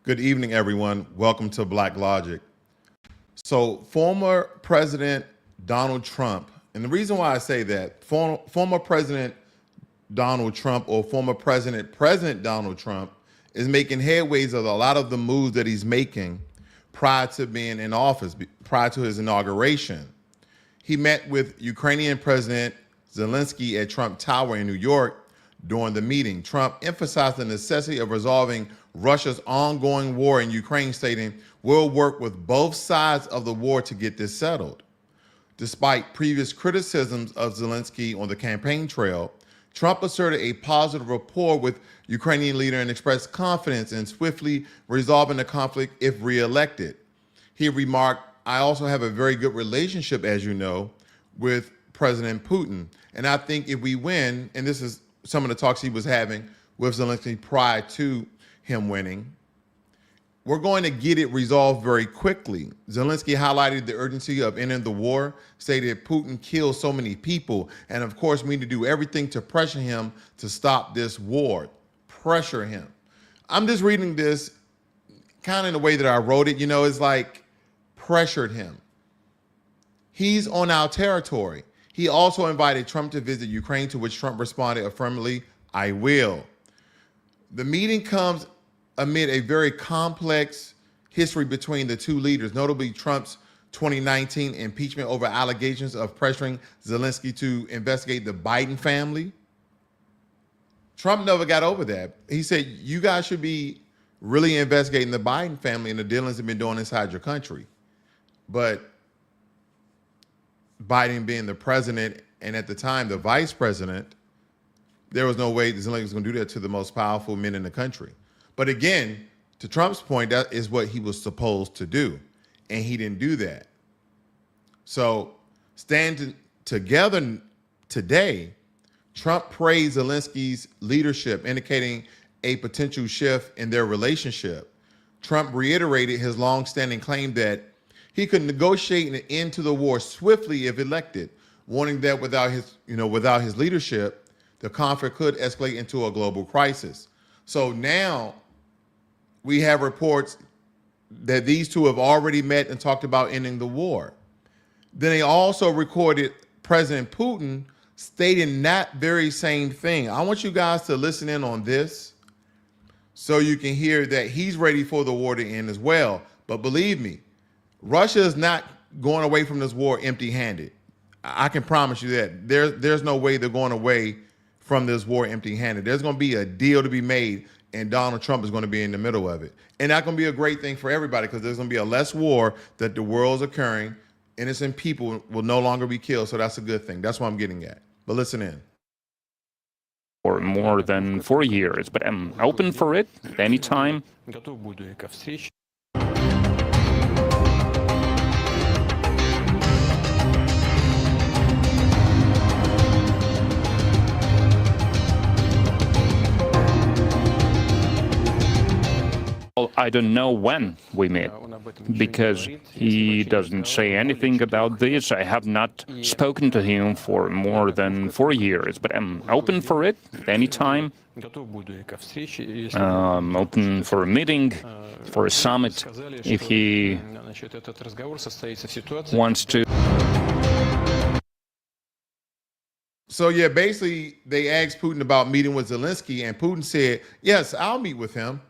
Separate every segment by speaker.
Speaker 1: Good evening, everyone. Welcome to Blacklogic. So, former President Donald Trump, and the reason why I say that, former President Donald Trump or former President Donald Trump is making headways of a lot of the moves that he's making prior to being in office, prior to his inauguration. He met with Ukrainian President Zelensky at Trump Tower in New York. During the meeting, Trump emphasized the necessity of resolving Russia's ongoing war in Ukraine, stating, "We'll work with both sides of the war to get this settled." Despite previous criticisms of Zelensky on the campaign trail, Trump asserted a positive rapport with Ukrainian leader and expressed confidence in swiftly resolving the conflict if reelected. He remarked, "I also have a very good relationship, as you know, with President Putin. And I think if we win," and this is some of the talks he was having with Zelensky prior to him winning, "we're going to get it resolved very quickly." Zelensky highlighted the urgency of ending the war, stated Putin kills so many people, and of course we need to do everything to pressure him to stop this war. Pressure him. I'm just reading this kind of in the way that I wrote it. It's like pressured him. He's on our territory. He also invited Trump to visit Ukraine, to which Trump responded affirmatively, "I will." The meeting comes amid a very complex history between the two leaders, notably Trump's 2019 impeachment over allegations of pressuring Zelensky to investigate the Biden family. Trump never got over that. He said, "You guys should be really investigating the Biden family and the dealings they've been doing inside your country." But Biden being the president and at the time the vice president, there was no way Zelensky was going to do that to the most powerful men in the country. But again, to Trump's point, that is what he was supposed to do, and he didn't do that. So standing together today, Trump praised Zelensky's leadership, indicating a potential shift in their relationship. Trump reiterated his long-standing claim that he could negotiate an end to the war swiftly if elected, warning that without his leadership, the conflict could escalate into a global crisis. So now we have reports that these two have already met and talked about ending the war. Then they also recorded President Putin stating that very same thing. I want you guys to listen in on this so you can hear that he's ready for the war to end as well. But believe me, Russia is not going away from this war empty-handed. I can promise you that. There's no way they're going away from this war empty-handed. There's going to be a deal to be made, and Donald Trump is going to be in the middle of it. And that's going to be a great thing for everybody, because there's going to be a less war that the world's occurring. Innocent people will no longer be killed, so that's a good thing. That's what I'm getting at. But listen in.
Speaker 2: For more than 4 years, but I'm open for it anytime. I don't know when we meet, because he doesn't say anything about this. I have not spoken to him for more than 4 years, but I'm open for it anytime. I'm open for a meeting, for a summit, if he wants to.
Speaker 1: So yeah, basically they asked Putin about meeting with Zelensky, and Putin said, "Yes, I'll meet with him.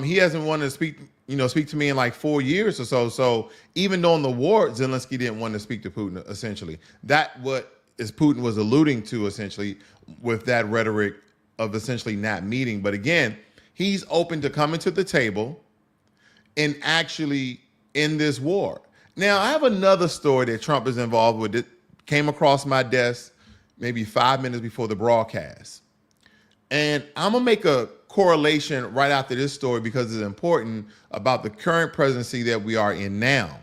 Speaker 1: He hasn't wanted to speak to me in like 4 years or so. So even during the war, Zelensky didn't want to speak to Putin, essentially. That what is Putin was alluding to, essentially, with that rhetoric of essentially not meeting. But again, he's open to coming to the table and actually end this war. Now, I have another story that Trump is involved with that came across my desk maybe 5 minutes before the broadcast. And I'm going to make a correlation right after this story because it's important about the current presidency that we are in now.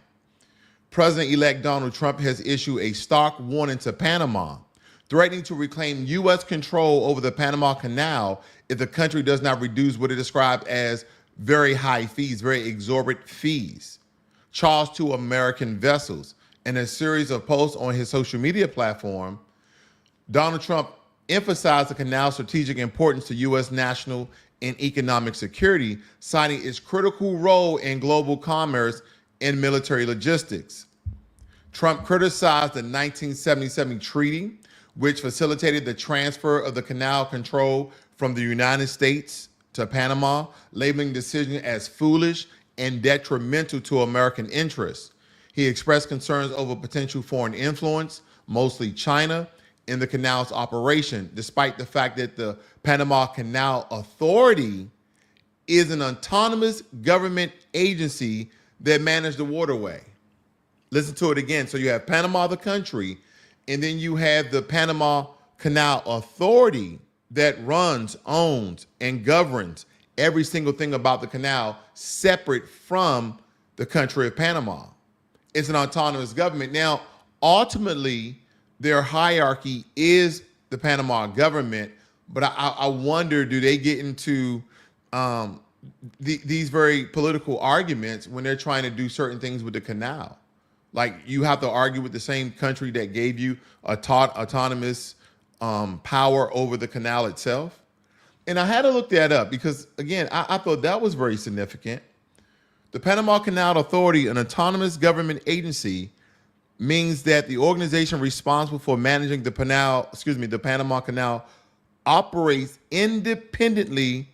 Speaker 1: President-elect Donald Trump has issued a stark warning to Panama, threatening to reclaim U.S. control over the Panama Canal if the country does not reduce what it described as very high fees, very exorbitant fees, charged to American vessels. In a series of posts on his social media platform, Donald Trump emphasized the canal's strategic importance to U.S. national and economic security, citing its critical role in global commerce and military logistics. Trump criticized the 1977 treaty, which facilitated the transfer of the canal control from the United States to Panama, labeling the decision as foolish and detrimental to American interests. He expressed concerns over potential foreign influence, mostly China, in the canal's operation, despite the fact that the Panama Canal Authority is an autonomous government agency that manages the waterway. Listen to it again. So you have Panama, the country, and then you have the Panama Canal Authority that runs, owns, and governs every single thing about the canal separate from the country of Panama. It's an autonomous government. Now, ultimately, their hierarchy is the Panama government, but I wonder, do they get into these very political arguments when they're trying to do certain things with the canal? Like, you have to argue with the same country that gave you autonomous power over the canal itself. And I had to look that up because, again, I thought that was very significant. The Panama Canal Authority, an autonomous government agency, means that the organization responsible for managing the Panama Canal operates independently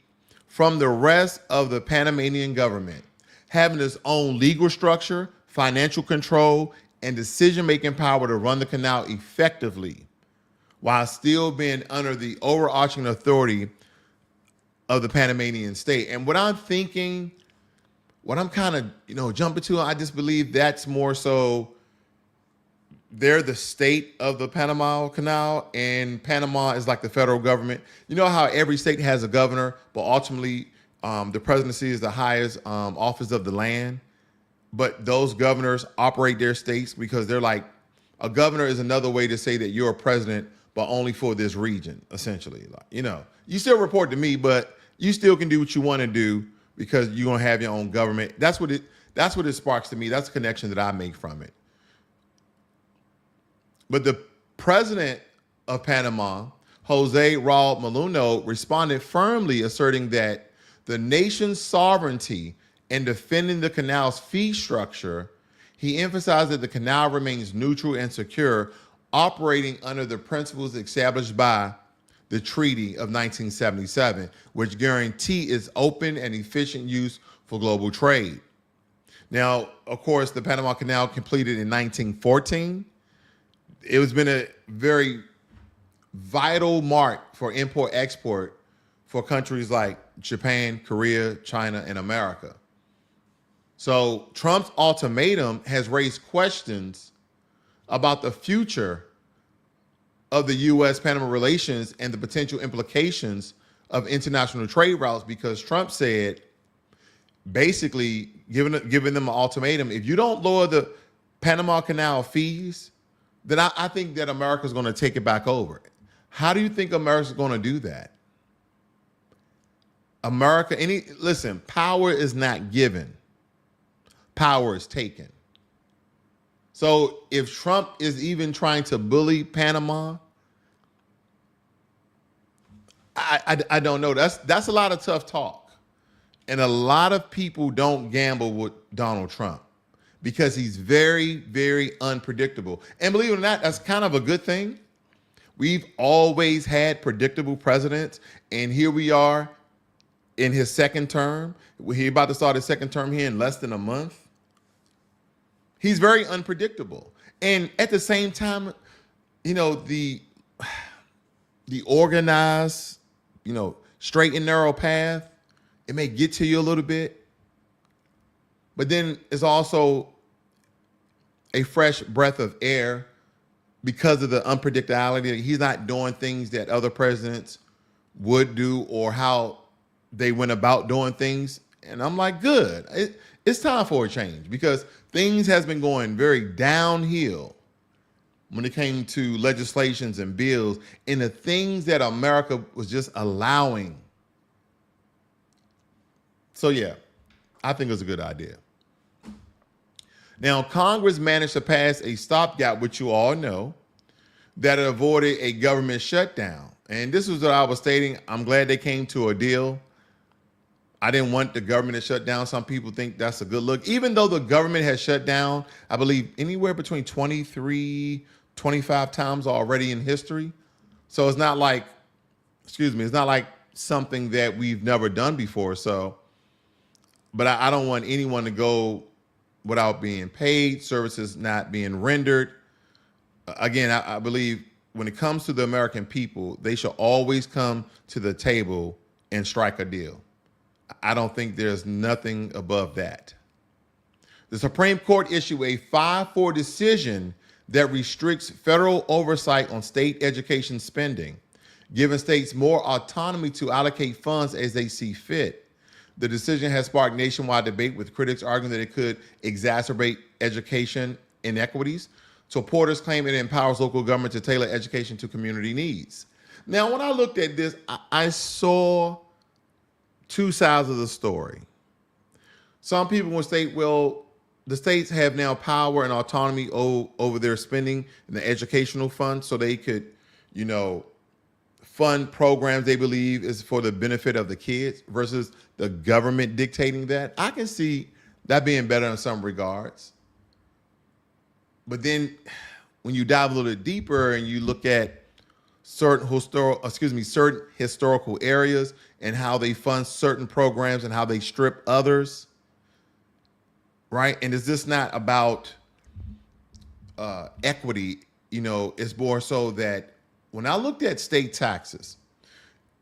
Speaker 1: from the rest of the Panamanian government, having its own legal structure, financial control, and decision-making power to run the canal effectively, while still being under the overarching authority of the Panamanian state. And what I'm thinking, what I'm kind of, jumping to, I just believe that's more so they're the state of the Panama Canal, and Panama is like the federal government. You know how every state has a governor, but ultimately the presidency is the highest office of the land. But those governors operate their states because they're like, a governor is another way to say that you're a president, but only for this region, essentially. Like, you still report to me, but you still can do what you want to do because you're gonna have your own government. That's what it sparks to me. That's the connection that I make from it. But the president of Panama, Jose Raul Mulino, responded firmly, asserting that the nation's sovereignty in defending the canal's fee structure. He emphasized that the canal remains neutral and secure, operating under the principles established by the Treaty of 1977, which guarantee its open and efficient use for global trade. Now, of course, the Panama Canal completed in 1914. It has been a very vital mark for import-export for countries like Japan, Korea, China, and America. So Trump's ultimatum has raised questions about the future of the U.S.-Panama relations and the potential implications of international trade routes, because Trump said, basically giving them an ultimatum, if you don't lower the Panama Canal fees, then I think that America's going to take it back over. How do you think America's going to do that? Listen, power is not given. Power is taken. So if Trump is even trying to bully Panama, I don't know. That's a lot of tough talk. And a lot of people don't gamble with Donald Trump because he's very, very unpredictable. And believe it or not, that's kind of a good thing. We've always had predictable presidents, and here we are in his second term. He's about to start his second term here in less than a month. He's very unpredictable. And at the same time, the organized, straight and narrow path, it may get to you a little bit, but then it's also a fresh breath of air because of the unpredictability. He's not doing things that other presidents would do or how they went about doing things. And I'm like, good. It's time for a change because things has been going very downhill when it came to legislations and bills and the things that America was just allowing. So yeah, I think it was a good idea. Now, Congress managed to pass a stopgap, which you all know, that avoided a government shutdown. And this was what I was stating. I'm glad they came to a deal. I didn't want the government to shut down. Some people think that's a good look. Even though the government has shut down, I believe anywhere between 23, 25 times already in history. So it's not like, it's not like something that we've never done before. So, but I don't want anyone to go without being paid, services not being rendered. Again, I believe when it comes to the American people, they should always come to the table and strike a deal. I don't think there's nothing above that. The Supreme Court issued a 5-4 decision that restricts federal oversight on state education spending, giving states more autonomy to allocate funds as they see fit. The decision has sparked nationwide debate, with critics arguing that it could exacerbate education inequities. Supporters claim it empowers local government to tailor education to community needs. Now, when I looked at this, I saw two sides of the story. Some people will state, well, the states have now power and autonomy over their spending in the educational fund, so they could, fund programs they believe is for the benefit of the kids versus the government dictating that. I can see that being better in some regards. But then when you dive a little bit deeper and you look at certain historical areas and how they fund certain programs and how they strip others, right? And is this not about equity? It's more so that when I looked at state taxes,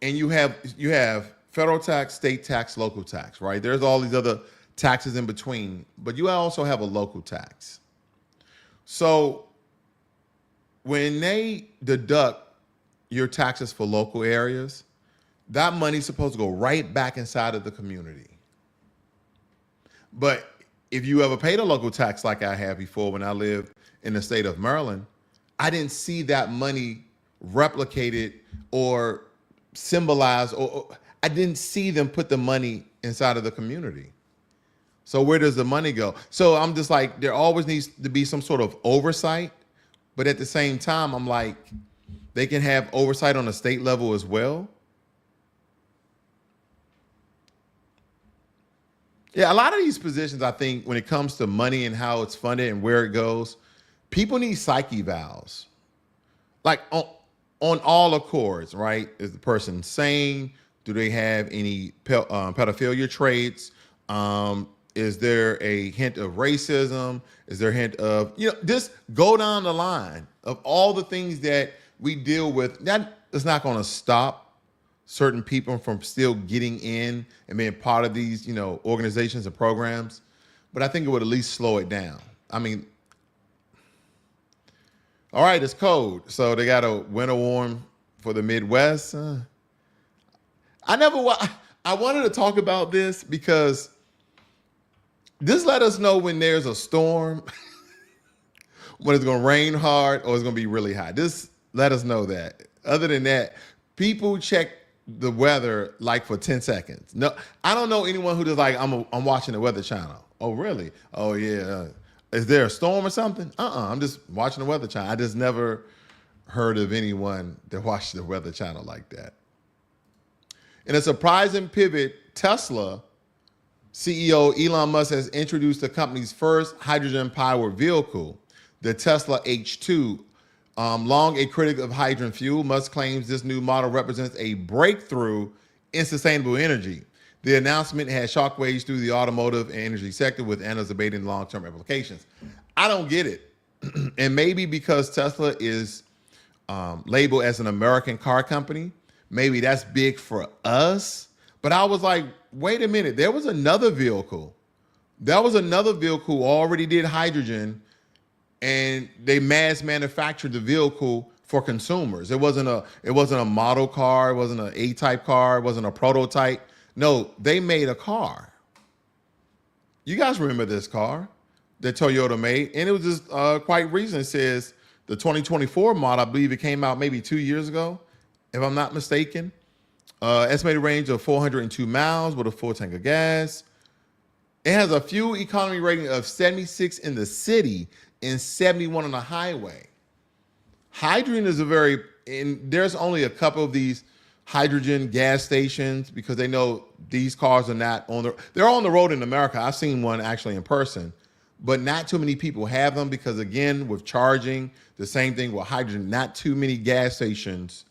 Speaker 1: and you have federal tax, state tax, local tax, right? There's all these other taxes in between, but you also have a local tax. So when they deduct your taxes for local areas, that money's supposed to go right back inside of the community. But if you ever paid a local tax like I have before when I lived in the state of Maryland, I didn't see that money replicated or symbolized, or I didn't see them put the money inside of the community. So where does the money go? So I'm just like, there always needs to be some sort of oversight, but at the same time, I'm like, they can have oversight on a state level as well. Yeah, a lot of these positions, I think, when it comes to money and how it's funded and where it goes, people need psyche valves. Like on all accords, right? Is the person sane? Do they have any pedophilia traits? Is there a hint of racism? Is there a hint of, just go down the line of all the things that we deal with. That is not going to stop certain people from still getting in and being part of these, organizations and programs. But I think it would at least slow it down. I mean, all right, it's cold. So they got a winter warm for the Midwest. I wanted to talk about this because this let us know when there's a storm, when it's going to rain hard or it's going to be really hot. This let us know that. Other than that, people check the weather like for 10 seconds. No, I don't know anyone who just like, I'm watching the Weather Channel. Oh, really? Oh, yeah. Is there a storm or something? I'm just watching the Weather Channel. I just never heard of anyone that watched the Weather Channel like that. In a surprising pivot, Tesla CEO Elon Musk has introduced the company's first hydrogen-powered vehicle, the Tesla H2. Long a critic of hydrogen fuel, Musk claims this new model represents a breakthrough in sustainable energy. The announcement has shockwaves through the automotive and energy sector, with analysts debating long-term implications. I don't get it. And maybe because Tesla is labeled as an American car company, maybe that's big for us. But I was like, wait a minute, there was another vehicle. Who already did hydrogen, and they mass manufactured the vehicle for consumers. It wasn't a model car, it wasn't an A-type car, it wasn't a prototype. No, they made a car. You guys remember this car that Toyota made, and it was just quite recent. It says the 2024 model, I believe it came out maybe 2 years ago, if I'm not mistaken. Estimated range of 402 miles with a full tank of gas. It has a fuel economy rating of 76 in the city and 71 on the highway. Hydrogen is and there's only a couple of these hydrogen gas stations because they know these cars are not they're on the road in America. I've seen one actually in person, but not too many people have them because, again, with charging, the same thing with hydrogen, not too many gas stations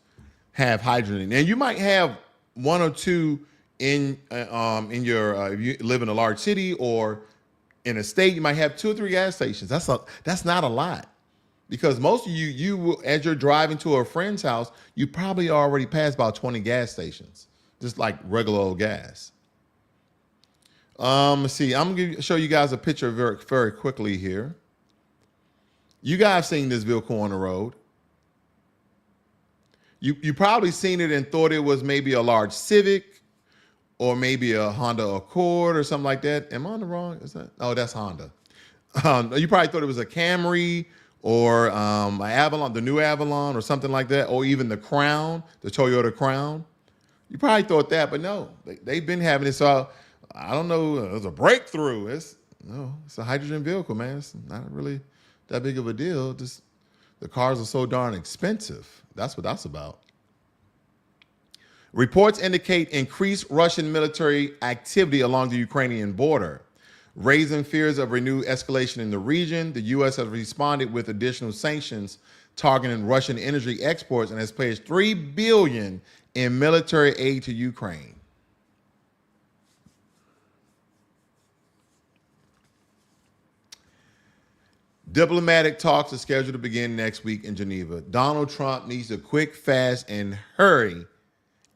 Speaker 1: have hydrogen. And you might have one or two in your if you live in a large city or in a state, you might have 2 or 3 gas stations. That's not a lot. Because most of you will, as you're driving to a friend's house, you probably already passed about 20 gas stations, just like regular old gas. Let's see. I'm going to show you guys a picture very, very quickly here. You guys seen this vehicle on the road. You probably seen it and thought it was maybe a large Civic or maybe a Honda Accord or something like that. Am I on the wrong? Is that? Oh, that's Honda. You probably thought it was a Camry or an Avalon, the new Avalon or something like that, or even the Crown, the Toyota Crown. You probably thought that, but no, they've been having it. So I don't know, it was a breakthrough. It's a hydrogen vehicle, man. It's not really that big of a deal. Just the cars are so darn expensive. That's what that's about. Reports indicate increased Russian military activity along the Ukrainian border, raising fears of renewed escalation in the region. The U.S. has responded with additional sanctions targeting Russian energy exports and has pledged $3 billion in military aid to Ukraine. Diplomatic talks are scheduled to begin next week in Geneva. Donald Trump needs to quick, fast, and hurry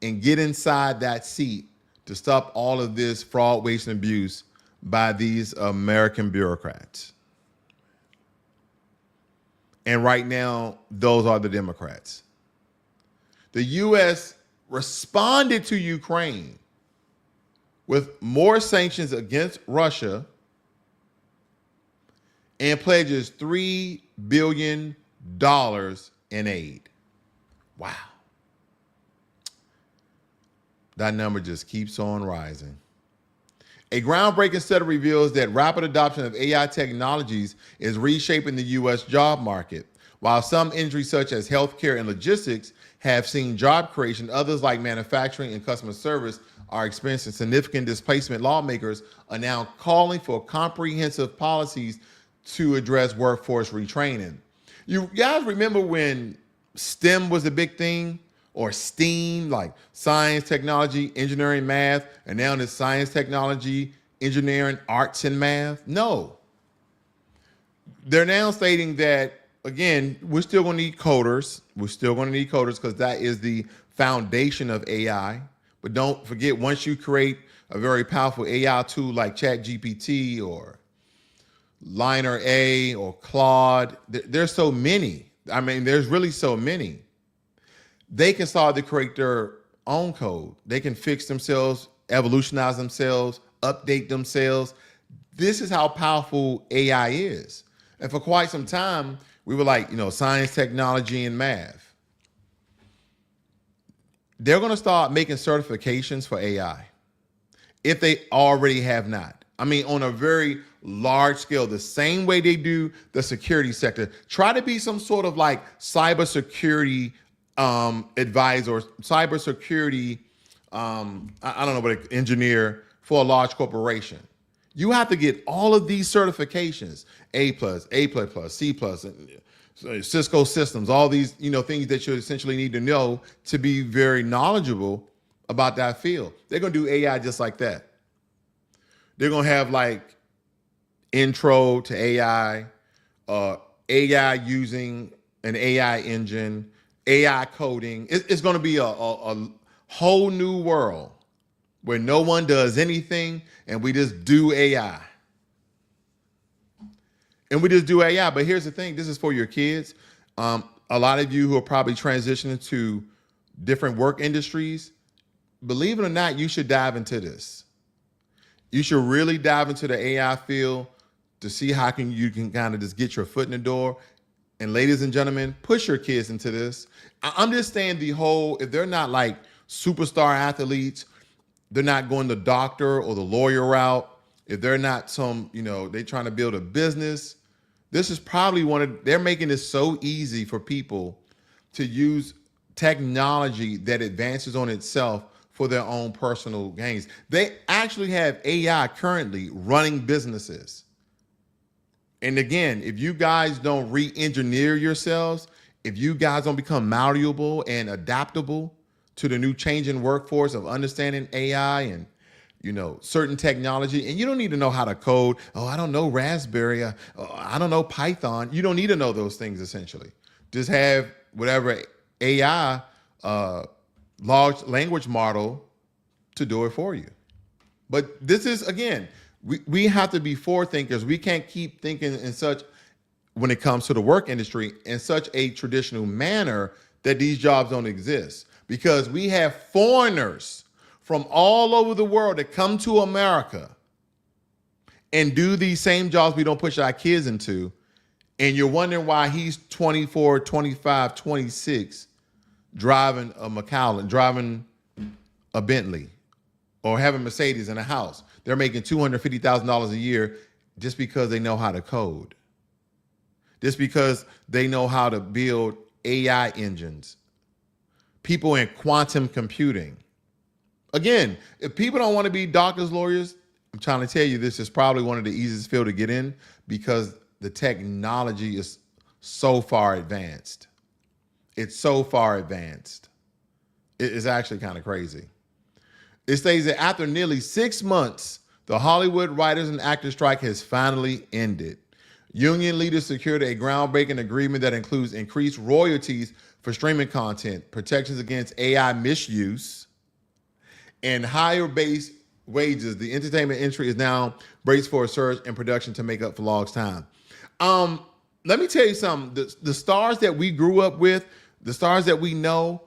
Speaker 1: and get inside that seat to stop all of this fraud, waste, and abuse by these American bureaucrats. And right now, those are the Democrats. The U.S. responded to Ukraine with more sanctions against Russia and pledges $3 billion in aid. Wow. That number just keeps on rising. A groundbreaking study reveals that rapid adoption of AI technologies is reshaping the U.S. job market. While some industries such as healthcare and logistics have seen job creation, others like manufacturing and customer service are experiencing significant displacement. Lawmakers are now calling for comprehensive policies to address workforce retraining. You guys remember when STEM was a big thing? Or STEAM, like science, technology, engineering, math, and now it's science, technology, engineering, arts, and math? No. They're now stating that, again, we're still going to need coders. We're still going to need coders because that is the foundation of AI. But don't forget, once you create a very powerful AI tool like ChatGPT or Liner A or Claude, there's so many. I mean, there's really so many. They can start to create their own code. They can fix themselves, evolutionize themselves, update themselves. This is how powerful AI is. And for quite some time, we were like, science, technology, and math. They're going to start making certifications for AI if they already have not. I mean, on a very large scale, the same way they do the security sector. Try to be some sort of like cybersecurity advisor, cybersecurity, I don't know, but engineer for a large corporation. You have to get all of these certifications, A+, C+, Cisco systems, all these, things that you essentially need to know to be very knowledgeable about that field. They're going to do AI just like that. They're going to have like intro to AI, AI using an AI engine, AI coding. It's going to be a whole new world where no one does anything and we just do AI. And we just do AI. But here's the thing. This is for your kids. A lot of you who are probably transitioning to different work industries, believe it or not, you should dive into this. You should really dive into the AI field to see how you can kind of just get your foot in the door. And ladies and gentlemen, push your kids into this. I'm just saying if they're not like superstar athletes, they're not going the doctor or the lawyer route, if they're not they're trying to build a business, this is probably they're making this so easy for people to use technology that advances on itself for their own personal gains. They actually have AI currently running businesses. And again, if you guys don't re-engineer yourselves, if you guys don't become malleable and adaptable to the new changing workforce of understanding AI and certain technology, and you don't need to know how to code. Oh, I don't know Raspberry. I don't know Python. You don't need to know those things essentially. Just have whatever AI large language model to do it for you. But this is, again, we have to be forward thinkers. We can't keep thinking in such, when it comes to the work industry, in such a traditional manner that these jobs don't exist, because we have foreigners from all over the world that come to America and do these same jobs we don't push our kids into. And you're wondering why he's 24, 25, 26, driving a McAllen, driving a Bentley, or having Mercedes in a house. They're making $250,000 a year just because they know how to code. Just because they know how to build AI engines. People in quantum computing. Again, if people don't want to be doctors, lawyers, I'm trying to tell you, this is probably one of the easiest fields to get in, because the technology is so far advanced. It's so far advanced. It's actually kind of crazy. It states that after nearly 6 months, the Hollywood writers and actors strike has finally ended. Union leaders secured a groundbreaking agreement that includes increased royalties for streaming content, protections against AI misuse, and higher base wages. The entertainment industry is now braced for a surge in production to make up for lost time. Let me tell you something. The stars that we grew up with, the stars that we know,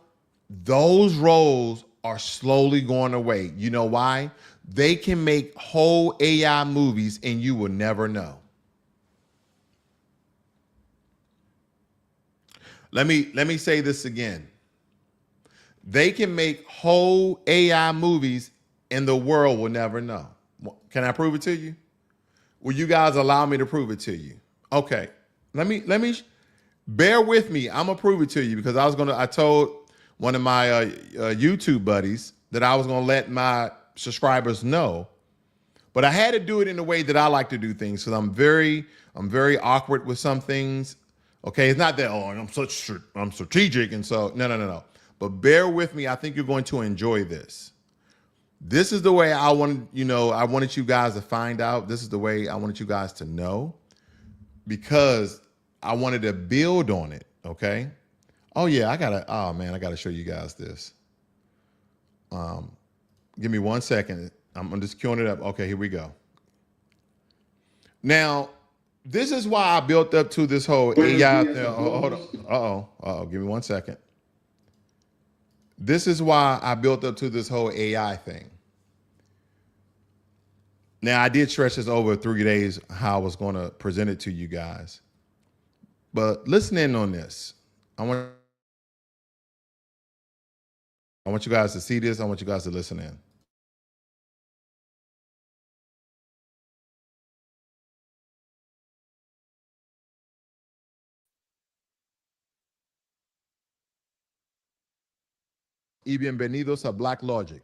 Speaker 1: those roles are slowly going away. You know why? They can make whole AI movies and you will never know. Let me say this again. They can make whole AI movies and the world will never know. Can I prove it to you? Will you guys allow me to prove it to you? Okay. Let me bear with me. I'm gonna prove it to you, because I told one of my YouTube buddies that I was gonna let my subscribers know, but I had to do it in the way that I like to do things, because I'm very awkward with some things. Okay, it's not that I'm strategic, and so no. But bear with me. I think you're going to enjoy this. This is the way I wanted you guys to find out. This is the way I wanted you guys to know, because I wanted to build on it. Okay. Oh yeah, I gotta show you guys this. Give me 1 second. I'm just queuing it up. Okay, here we go. Now, this is why I built up to this whole AI thing. Hold on. Give me 1 second. This is why I built up to this whole AI thing. Now, I did stretch this over 3 days, how I was going to present it to you guys. But listen in on this. I want you guys to see this. I want you guys to listen in. Y bienvenidos a Blacklogic.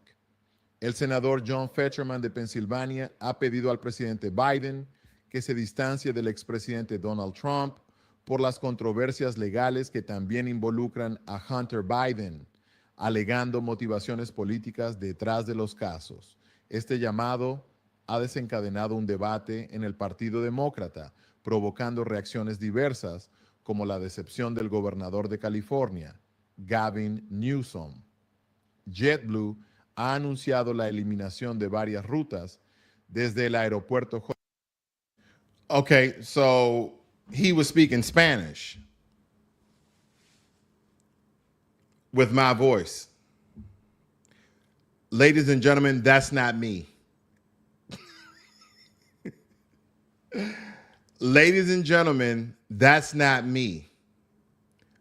Speaker 1: El senador John Fetterman de Pensilvania ha pedido al presidente Biden que se distancie del expresidente Donald Trump por las controversias legales que también involucran a Hunter Biden, alegando motivaciones políticas detrás de los casos. Este llamado ha desencadenado un debate en el Partido Demócrata, provocando reacciones diversas, como la decepción del gobernador de California, Gavin Newsom. JetBlue ha anunciado la eliminación de varias rutas desde el aeropuerto. Okay, so he was speaking Spanish with my voice. Ladies and gentlemen, that's not me. Ladies and gentlemen, that's not me.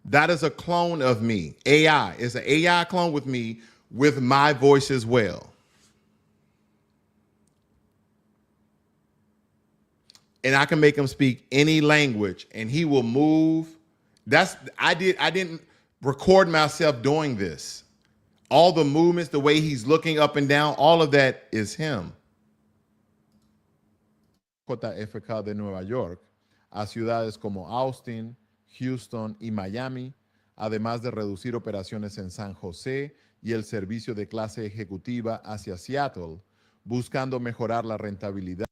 Speaker 1: That is a clone of me. AI. It's an AI clone with me, with my voice as well. And I can make him speak any language and he will move. I didn't record myself doing this. All the movements, the way he's looking up and down, all of that is him. JFK de Nueva York a ciudades como Austin, Houston y Miami, además de reducir operaciones en San José y el servicio de clase ejecutiva hacia Seattle, buscando mejorar la rentabilidad.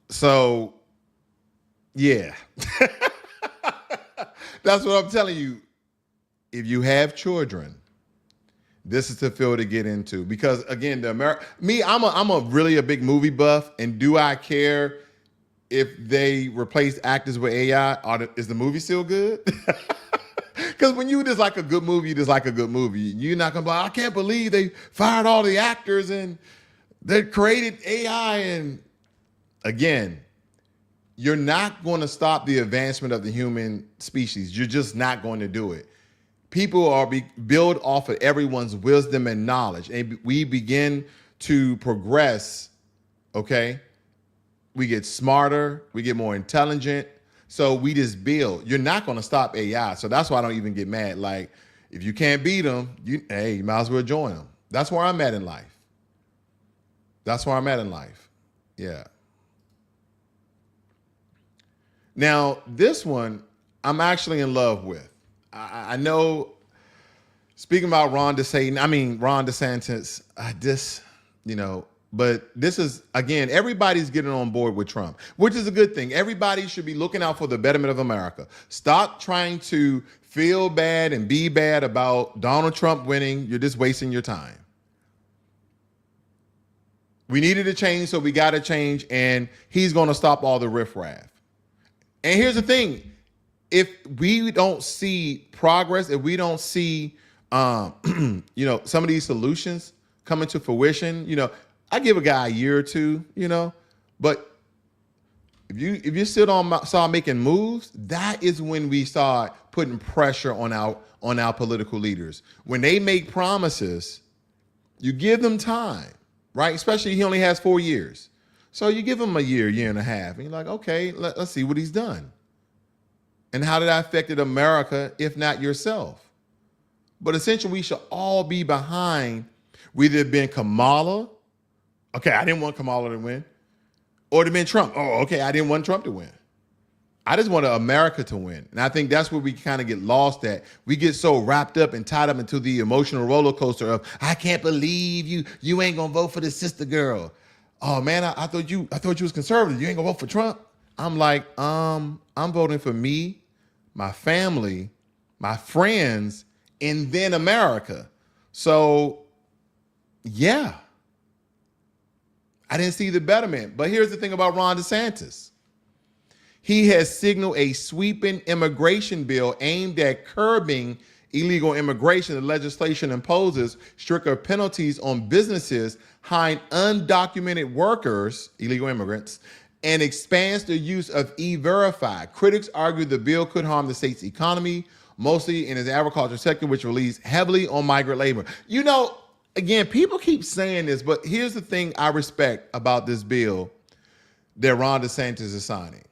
Speaker 1: So, yeah. That's what I'm telling you. If you have children, this is the field to get into. Because again, I'm a really a big movie buff, and do I care if they replace actors with AI? Is the movie still good? Because when you just like a good movie, you just like a good movie. You're not gonna be like, I can't believe they fired all the actors and they created AI. And again, you're not going to stop the advancement of the human species. You're just not going to do it. People are built off of everyone's wisdom and knowledge. And we begin to progress, okay? We get smarter, we get more intelligent. So we just build. You're not going to stop AI. So that's why I don't even get mad. Like, if you can't beat them, you might as well join them. That's where I'm at in life. That's where I'm at in life. Yeah. Now, this one, I'm actually in love with. I know, speaking about Ron DeSantis, but this is, again, everybody's getting on board with Trump, which is a good thing. Everybody should be looking out for the betterment of America. Stop trying to feel bad and be bad about Donald Trump winning. You're just wasting your time. We needed to change, so we got to change, and he's going to stop all the riffraff. And here's the thing. If we don't see progress, if we don't see, some of these solutions coming to fruition, I give a guy a year or two, but if you still don't start making moves, that is when we start putting pressure on our political leaders. When they make promises, you give them time, right? Especially he only has 4 years. So you give him a year and a half, and you're like, okay, let's see what he's done. And how did that affect America, if not yourself? But essentially, we should all be behind, whether it been Kamala. Okay, I didn't want Kamala to win. Or it been Trump. Oh, okay, I didn't want Trump to win. I just wanted America to win. And I think that's where we kind of get lost at. We get so wrapped up and tied up into the emotional roller coaster of, I can't believe you ain't gonna vote for the sister girl. Oh man, I thought you was conservative. You ain't gonna vote for Trump. I'm like, I'm voting for me, my family, my friends, and then America. So, yeah. I didn't see the betterment. But here's the thing about Ron DeSantis. He has signaled a sweeping immigration bill aimed at curbing illegal immigration. The legislation imposes stricter penalties on businesses hiring undocumented workers, illegal immigrants, and expands the use of E-Verify. Critics argue the bill could harm the state's economy, mostly in its agriculture sector, which relies heavily on migrant labor. Again, people keep saying this, but here's the thing I respect about this bill that Ron DeSantis is signing.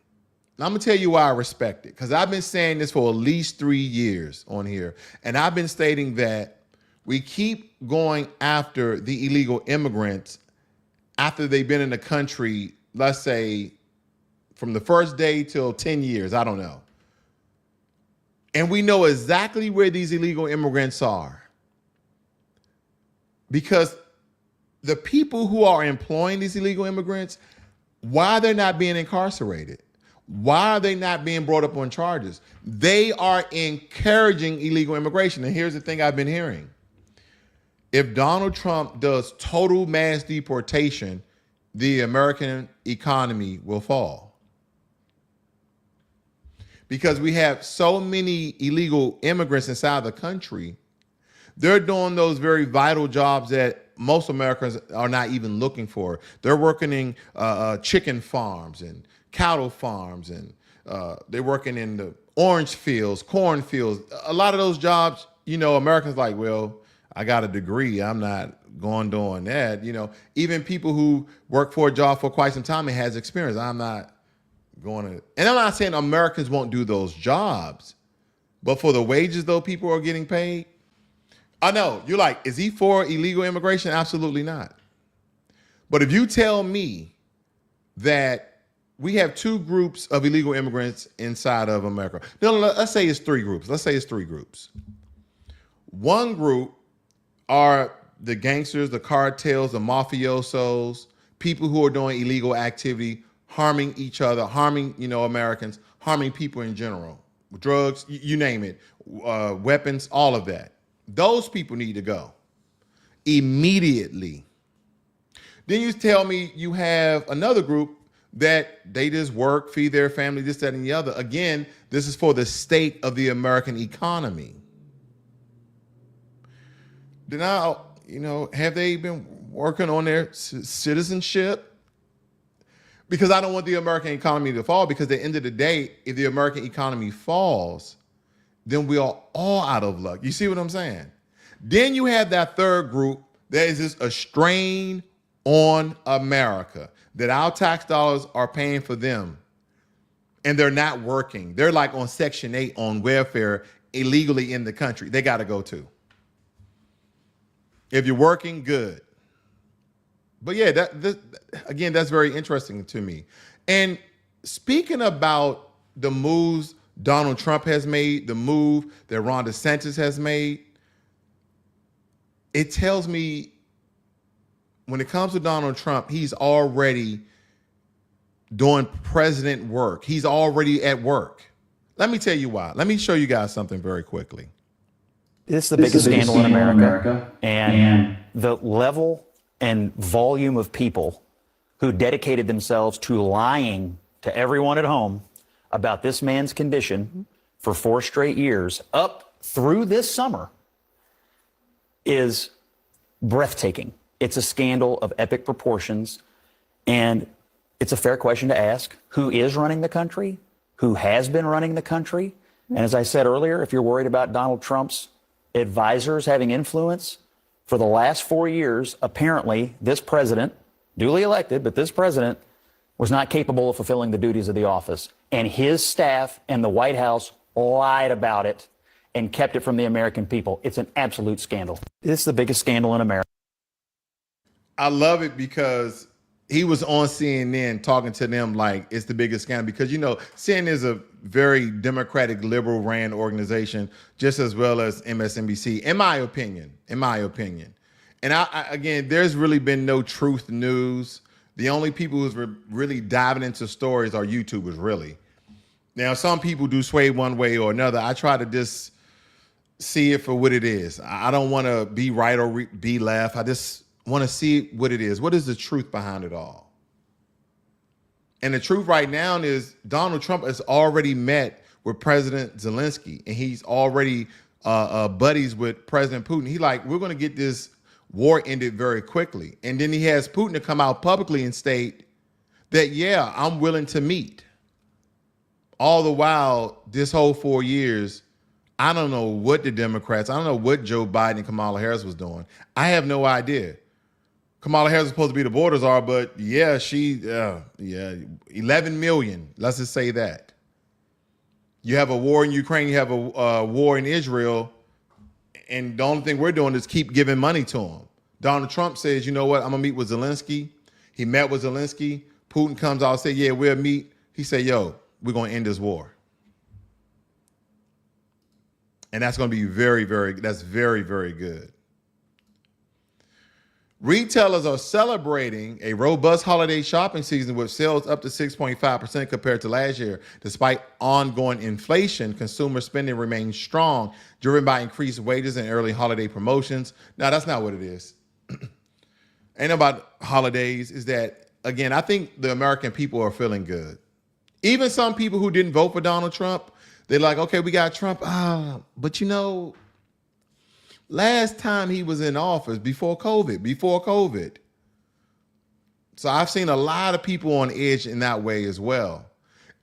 Speaker 1: And I'm going to tell you why I respect it, because I've been saying this for at least 3 years on here, and I've been stating that we keep going after the illegal immigrants after they've been in the country, let's say, from the first day till 10 years, I don't know. And we know exactly where these illegal immigrants are. Because the people who are employing these illegal immigrants, why they're not being incarcerated? Why are they not being brought up on charges? They are encouraging illegal immigration. And here's the thing I've been hearing. If Donald Trump does total mass deportation, the American economy will fall. Because we have so many illegal immigrants inside the country, they're doing those very vital jobs that most Americans are not even looking for. They're working in chicken farms and cattle farms, and they're working in the orange fields, corn fields. A lot of those jobs, Americans like, well, I got a degree. I'm not going doing that. Even people who work for a job for quite some time and has experience, I'm not going to. And I'm not saying Americans won't do those jobs, But for the wages, though, people are getting paid. I know you're like, is he for illegal immigration? Absolutely not. But if you tell me that we have two groups of illegal immigrants inside of America, no, let's say it's three groups. Let's say it's three groups. One group are the gangsters, the cartels, the mafiosos, people who are doing illegal activity, harming each other, harming, Americans, harming people in general, drugs, you name it, weapons, all of that. Those people need to go immediately. Then you tell me you have another group that they just work, feed their family, this, that, and the other. Again, this is for the state of the American economy. Now, have they been working on their citizenship? Because I don't want the American economy to fall, because at the end of the day, if the American economy falls, then we are all out of luck. You see what I'm saying? Then you have that third group that is just a strain on America, that our tax dollars are paying for them, and they're not working. They're like on Section 8 on welfare illegally in the country. They got to go too. If you're working, good. But yeah, that's very interesting to me. And speaking about the moves Donald Trump has made, the move that Ron DeSantis has made, it tells me when it comes to Donald Trump, he's already doing president work. He's already at work. Let me tell you why. Let me show you guys something very quickly.
Speaker 3: This is the biggest scandal in America, and the level and volume of people who dedicated themselves to lying to everyone at home about this man's condition for 4 straight years up through this summer is breathtaking. It's a scandal of epic proportions, and it's a fair question to ask: who is running the country? Who has been running the country? And as I said earlier, if you're worried about Donald Trump's advisors having influence, for the last 4 years, apparently this president, duly elected, but this president was not capable of fulfilling the duties of the office. And his staff and the White House lied about it and kept it from the American people. It's an absolute scandal. This is the biggest scandal in America.
Speaker 1: I love it because he was on CNN talking to them like it's the biggest scandal, because, CNN is a very Democratic, liberal ran organization, just as well as MSNBC, in my opinion. And again, there's really been no truth news. The only people who's really diving into stories are YouTubers, really. Now, some people do sway one way or another. I try to just see it for what it is. I don't want to be right or be left. I just want to see what it is. What is the truth behind it all? And the truth right now is Donald Trump has already met with President Zelensky, and he's already buddies with President Putin. He's like, we're going to get this war ended very quickly. And then he has Putin to come out publicly and state that, yeah, I'm willing to meet. All the while, this whole 4 years, I don't know what the Democrats, I don't know what Joe Biden and Kamala Harris was doing. I have no idea. Kamala Harris is supposed to be the border czar, but yeah, 11 million. Let's just say that. You have a war in Ukraine, you have a war in Israel, and the only thing we're doing is keep giving money to them. Donald Trump says, you know what, I'm gonna meet with Zelensky. He met with Zelensky. Putin comes out and says, yeah, we'll meet. He said, yo, we're gonna end this war. And that's gonna be very, very good. Retailers are celebrating a robust holiday shopping season with sales up to 6.5% compared to last year. Despite ongoing inflation, consumer spending remains strong, driven by increased wages and early holiday promotions. Now, that's not what it is. Ain't about holidays. Is that, again, I think the American people are feeling good. Even some people who didn't vote for Donald Trump, they're like, okay, we got Trump. But last time he was in office before COVID. So I've seen a lot of people on edge in that way as well.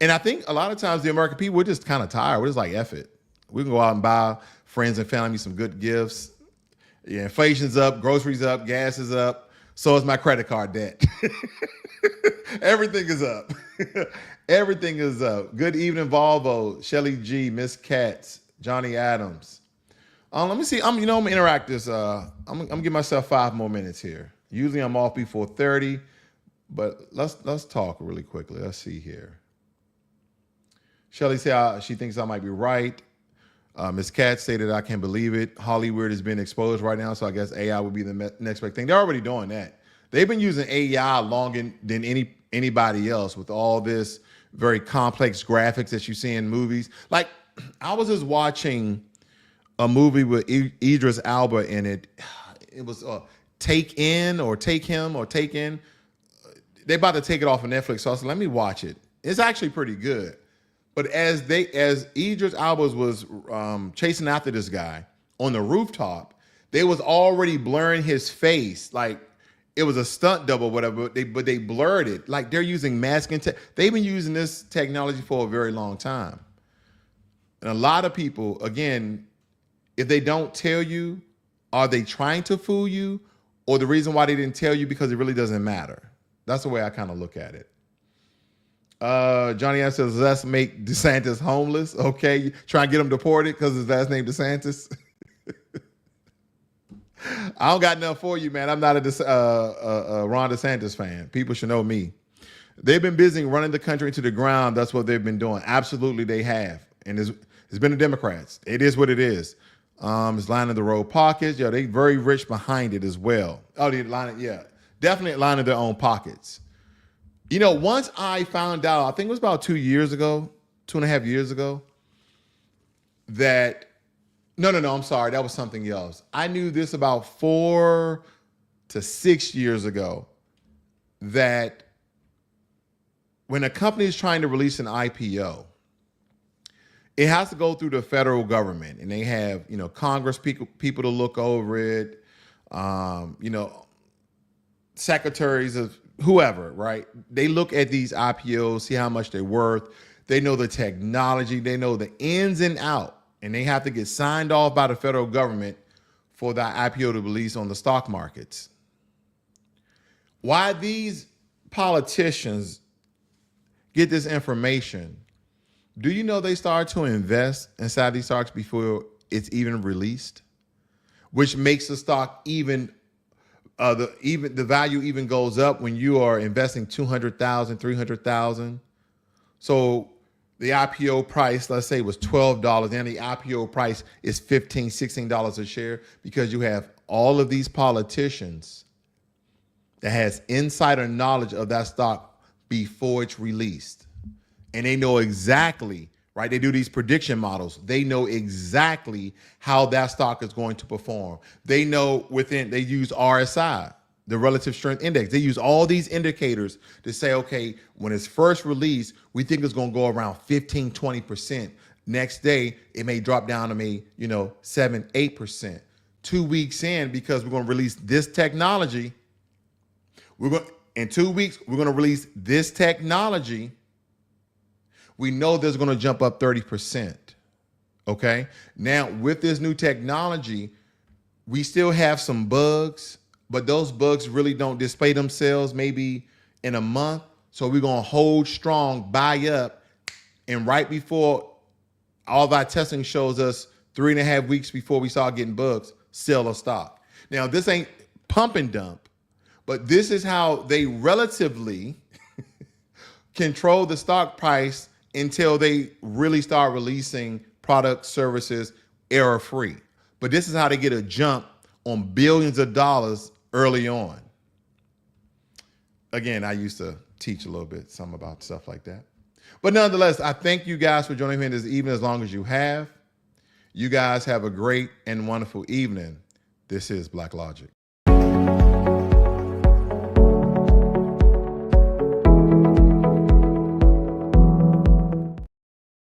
Speaker 1: And I think a lot of times the American people, we're just kind of tired. We're just like, F it. We can go out and buy friends and family some good gifts. Yeah, inflation's up, groceries up, gas is up. So is my credit card debt. Everything is up. Everything is up. Good evening, Volvo, Shelly G, Miss Katz. Johnny Adams. Let me see. I'm gonna interact this. I'm gonna give myself 5 more minutes here. Usually I'm off before 30, but let's talk really quickly. Let's see here. Shelly said she thinks I might be right. Ms. Katz stated, I can't believe it. Hollywood is being exposed right now, so I guess AI would be the next big thing. They're already doing that. They've been using AI longer than anybody else with all this very complex graphics that you see in movies. Like, I was just watching a movie with Idris Elba in it. It was Take In or Take Him or Take In. They about to take it off of Netflix, so I said, let me watch it. It's actually pretty good. But as Idris Elba was chasing after this guy on the rooftop, they was already blurring his face. Like, it was a stunt double, whatever, but they blurred it. Like, they're using masking they've been using this technology for a very long time. And a lot of people, again, if they don't tell you, are they trying to fool you? Or the reason why they didn't tell you because it really doesn't matter. That's the way I kind of look at it. Johnny Adams says, let's make DeSantis homeless. Okay, try and get him deported because his last name DeSantis. I don't got nothing for you, man. I'm not a Ron DeSantis fan. People should know me. They've been busy running the country into the ground. That's what they've been doing. Absolutely, they have. And it's been the Democrats. It is what it is. It's lining the road pockets. Yeah, they very rich behind it as well. Oh, they lining, yeah, definitely lining their own pockets. You know, once I found out, I think it was about 2 years ago, 2.5 years ago, that no, I'm sorry, that was something else. I knew this about 4 to 6 years ago, that when a company is trying to release an IPO, it has to go through the federal government, and they have, Congress people to look over it, secretaries of whoever, right? They look at these IPOs, see how much they're worth. They know the technology, they know the ins and out, and they have to get signed off by the federal government for that IPO to release on the stock markets. Why these politicians get this information? Do you know they start to invest inside these stocks before it's even released? Which makes the stock even the value even goes up when you are investing $200,000, $300,000. So the IPO price, let's say, was $12, and the IPO price is $15, $16 a share, because you have all of these politicians that has insider knowledge of that stock before it's released. And they know exactly, right? They do these prediction models. They know exactly how that stock is going to perform. They know they use RSI, the relative strength index. They use all these indicators to say, okay, when it's first released, we think it's going to go around 15, 20%. Next day, it may drop down to 7, 8%. 2 weeks in, because we're going to release this technology, in 2 weeks, we're going to release this technology. We know there's going to jump up 30%. Okay. Now, with this new technology, we still have some bugs, but those bugs really don't display themselves maybe in a month. So we're going to hold strong, buy up, and right before all of our testing shows us 3.5 weeks before we start getting bugs, sell a stock. Now, this ain't pump and dump, but this is how they relatively control the stock price until they really start releasing products, services, error-free. But this is how they get a jump on billions of dollars early on. Again, I used to teach a little bit, something about stuff like that. But nonetheless, I thank you guys for joining me this evening, as long as you have. You guys have a great and wonderful evening. This is Blacklogic.